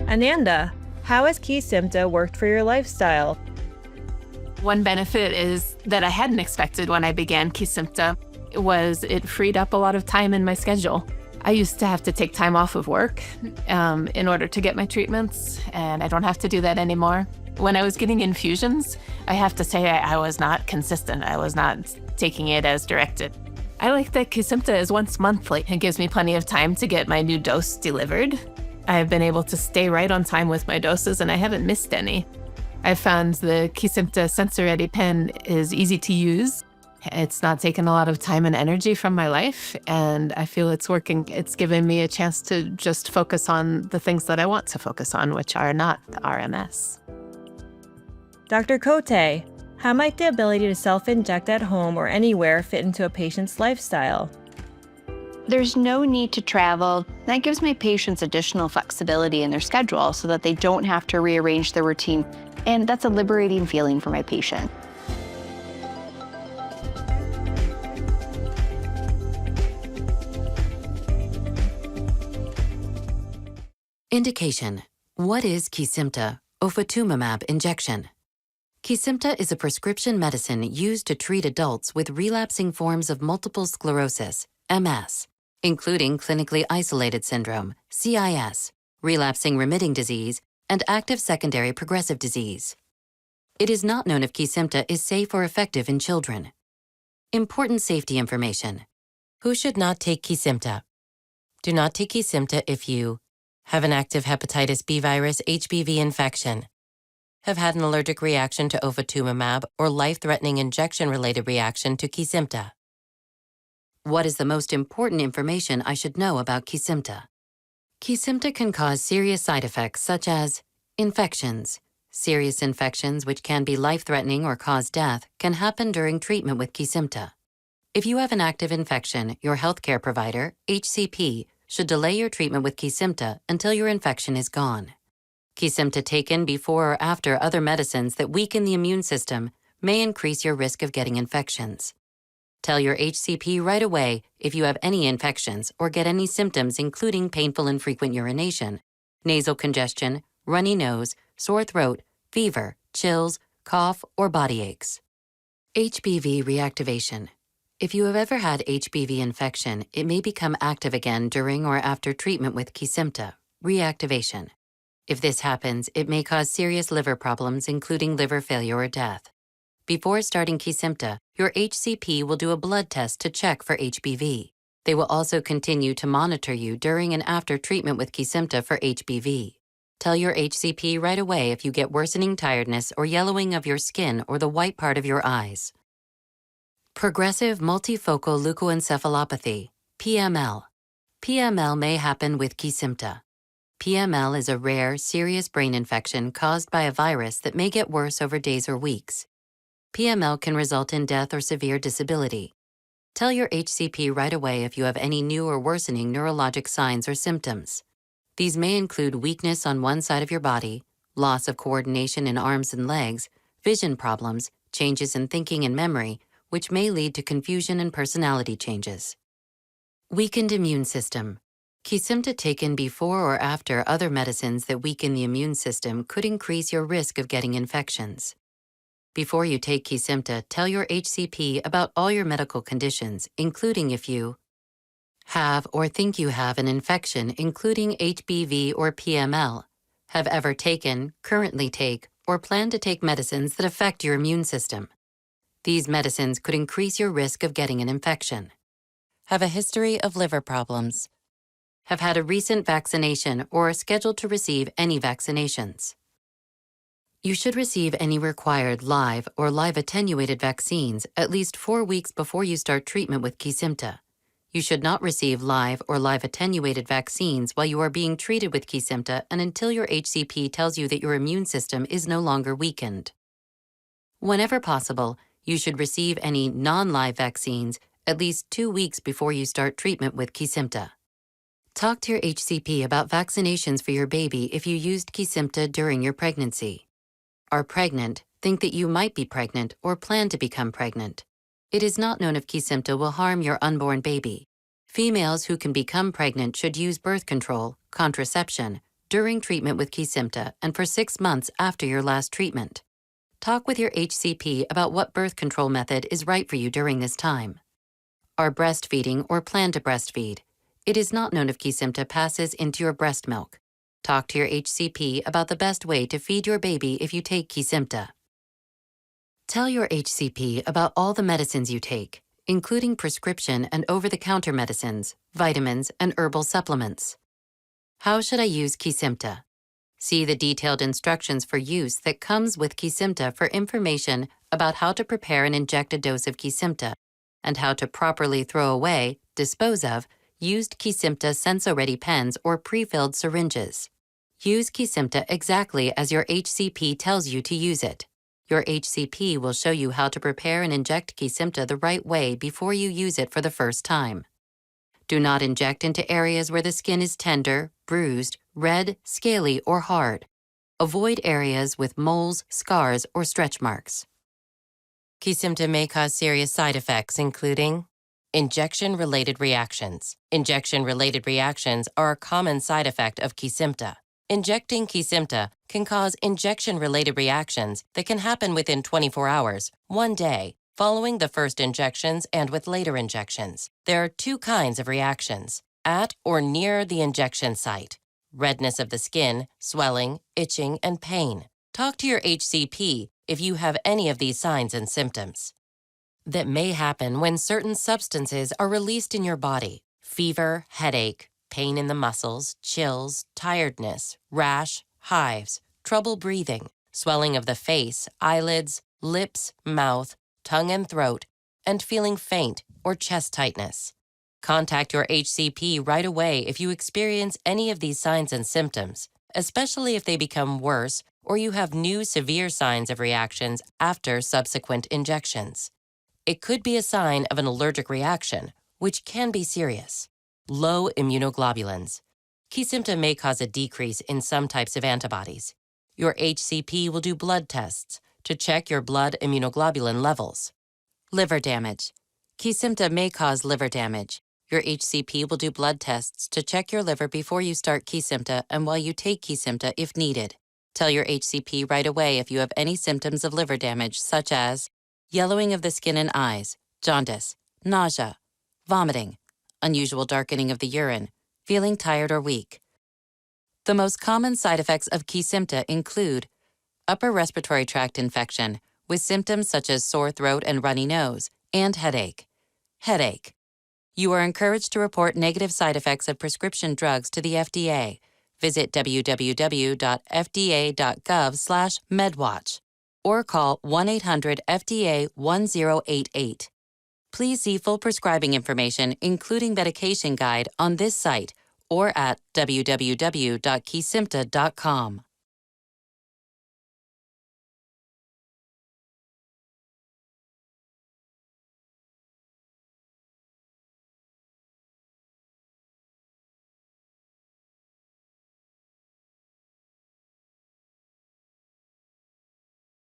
Ananda, how has Kesimpta worked for your lifestyle? One benefit is that I hadn't expected when I began Kesimpta was it freed up a lot of time in my schedule. I used to have to take time off of work in order to get my treatments, and I don't have to do that anymore. When I was getting infusions, I have to say I was not consistent. I was not taking it as directed. I like that Kesimpta is once monthly. It gives me plenty of time to get my new dose delivered. I've been able to stay right on time with my doses, and I haven't missed any. I found the Kesimpta SensorReady pen is easy to use. It's not taken a lot of time and energy from my life, and I feel it's working. It's given me a chance to just focus on the things that I want to focus on, which are not the RMS. Dr. Cote, how might the ability to self-inject at home or anywhere fit into a patient's lifestyle? There's no need to travel. That gives my patients additional flexibility in their schedule so that they don't have to rearrange their routine. And that's a liberating feeling for my patient. Indication. What is Kesimpta, ofatumumab injection? Kesimpta is a prescription medicine used to treat adults with relapsing forms of multiple sclerosis, MS, including clinically isolated syndrome, CIS, relapsing remitting disease, and active secondary progressive disease. It is not known if Kesimpta is safe or effective in children. Important safety information. Who should not take Kesimpta? Do not take Kesimpta if you have an active hepatitis B virus HBV infection, have had an allergic reaction to ofatumumab or life-threatening injection-related reaction to Kesimpta. What is the most important information I should know about Kesimpta? Kesimpta can cause serious side effects such as infections. Serious infections, which can be life-threatening or cause death, can happen during treatment with Kesimpta. If you have an active infection, your healthcare provider, HCP, should delay your treatment with Kesimpta until your infection is gone. Kesimpta taken before or after other medicines that weaken the immune system may increase your risk of getting infections. Tell your HCP right away if you have any infections or get any symptoms including painful and frequent urination, nasal congestion, runny nose, sore throat, fever, chills, cough, or body aches. HBV reactivation. If you have ever had HBV infection, it may become active again during or after treatment with Kesimpta, reactivation. If this happens, it may cause serious liver problems, including liver failure or death. Before starting Kesimpta, your HCP will do a blood test to check for HBV. They will also continue to monitor you during and after treatment with Kesimpta for HBV. Tell your HCP right away if you get worsening tiredness or yellowing of your skin or the white part of your eyes. Progressive multifocal leukoencephalopathy, PML. PML may happen with Kesimpta. PML is a rare, serious brain infection caused by a virus that may get worse over days or weeks. PML can result in death or severe disability. Tell your HCP right away if you have any new or worsening neurologic signs or symptoms. These may include weakness on one side of your body, loss of coordination in arms and legs, vision problems, changes in thinking and memory, which may lead to confusion and personality changes. Weakened immune system. Kesimpta taken before or after other medicines that weaken the immune system could increase your risk of getting infections. Before you take Kesimpta, tell your HCP about all your medical conditions, including if you have or think you have an infection, including HBV or PML, have ever taken, currently take, or plan to take medicines that affect your immune system. These medicines could increase your risk of getting an infection. Have a history of liver problems. Have had a recent vaccination or are scheduled to receive any vaccinations. You should receive any required live or live attenuated vaccines at least 4 weeks before you start treatment with Kesimpta. You should not receive live or live attenuated vaccines while you are being treated with Kesimpta and until your HCP tells you that your immune system is no longer weakened. Whenever possible, you should receive any non-live vaccines at least 2 weeks before you start treatment with Kesimpta. Talk to your HCP about vaccinations for your baby if you used Kesimpta during your pregnancy. Are pregnant, think that you might be pregnant, or plan to become pregnant. It is not known if Kesimpta will harm your unborn baby. Females who can become pregnant should use birth control, contraception, during treatment with Kesimpta, and for 6 months after your last treatment. Talk with your HCP about what birth control method is right for you during this time. Are breastfeeding or plan to breastfeed. It is not known if Kesimpta passes into your breast milk. Talk to your HCP about the best way to feed your baby if you take Kesimpta. Tell your HCP about all the medicines you take, including prescription and over-the-counter medicines, vitamins, and herbal supplements. How should I use Kesimpta? See the detailed instructions for use that comes with Kesimpta for information about how to prepare and inject a dose of Kesimpta and how to properly throw away, dispose of, used Kesimpta Senso-Ready pens or pre-filled syringes. Use Kesimpta exactly as your HCP tells you to use it. Your HCP will show you how to prepare and inject Kesimpta the right way before you use it for the first time. Do not inject into areas where the skin is tender, bruised, red, scaly, or hard. Avoid areas with moles, scars, or stretch marks. Kesimpta may cause serious side effects, including injection-related reactions. Injection-related reactions are a common side effect of Kesimpta. Injecting Kesimpta can cause injection-related reactions that can happen within 24 hours, 1 day, following the first injections and with later injections. There are 2 kinds of reactions: at or near the injection site, redness of the skin, swelling, itching, and pain. Talk to your HCP if you have any of these signs and symptoms. That may happen when certain substances are released in your body: fever, headache, pain in the muscles, chills, tiredness, rash, hives, trouble breathing, swelling of the face, eyelids, lips, mouth, tongue and throat, and feeling faint or chest tightness. Contact your HCP right away if you experience any of these signs and symptoms, especially if they become worse or you have new severe signs of reactions after subsequent injections. It could be a sign of an allergic reaction, which can be serious. Low immunoglobulins. Kesimpta may cause a decrease in some types of antibodies. Your HCP will do blood tests to check your blood immunoglobulin levels. Liver damage. Kesimpta may cause liver damage. Your HCP will do blood tests to check your liver before you start Kesimpta and while you take Kesimpta if needed. Tell your HCP right away if you have any symptoms of liver damage, such as yellowing of the skin and eyes, jaundice, nausea, vomiting, unusual darkening of the urine, feeling tired or weak. The most common side effects of Kesimpta include upper respiratory tract infection with symptoms such as sore throat and runny nose, and headache. Headache. You are encouraged to report negative side effects of prescription drugs to the FDA. Visit www.fda.gov/medwatch or call 1-800-FDA-1088. Please see full prescribing information, including medication guide, on this site or at www.kesimpta.com.